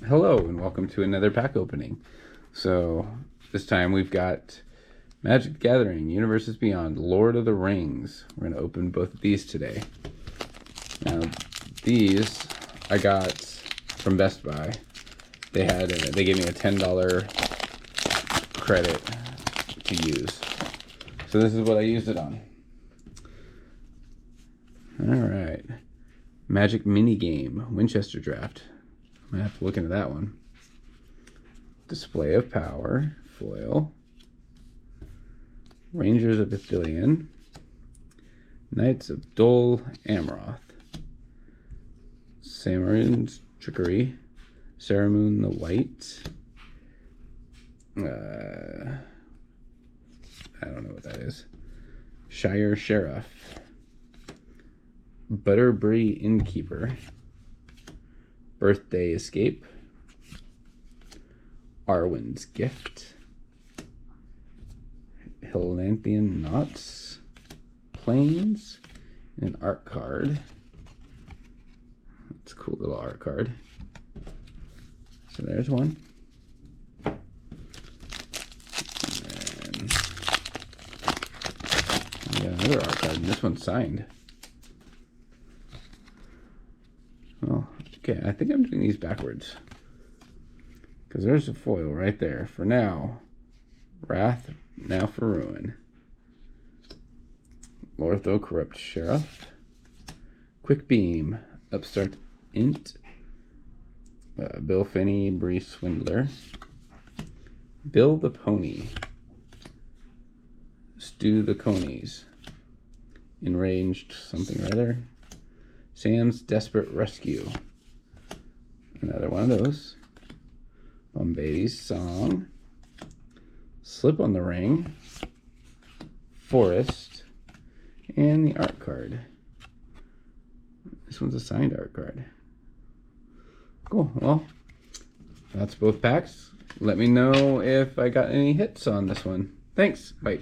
Hello and welcome to another pack opening. So this time we've got Magic the Gathering, Universes Beyond, Lord of the Rings. We're going to open both of these today. Now these I got from Best Buy. They gave me a $10 credit to use. So this is what I used it on. Alright. Magic Minigame, Winchester Draft. I have to look into that one. Display of Power, foil. Rangers of Ithilien. Knights of Dol Amroth. Samarin's Trickery. Saramoon the White. I don't know what that is. Shire Sheriff. Butterbury Innkeeper. Birthday Escape. Arwen's Gift. Hillanthian Knots. Plains. And an art card. That's a cool little art card. So there's one. And then we got another art card, and this one's signed. Well, okay, I think I'm doing these backwards. Because there's a foil right there. For now, Wrath, now for Ruin. Lortho, Corrupt Sheriff. Quick Beam, Upstart Int. Bill Finney, Bree Swindler. Bill the Pony. Stu the Conies. Enraged something or other. Sam's Desperate Rescue. Another one of those. Bombady's Song. Slip on the Ring. Forest. And the art card. This one's a signed art card. Cool. Well, that's both packs. Let me know if I got any hits on this one. Thanks. Bye.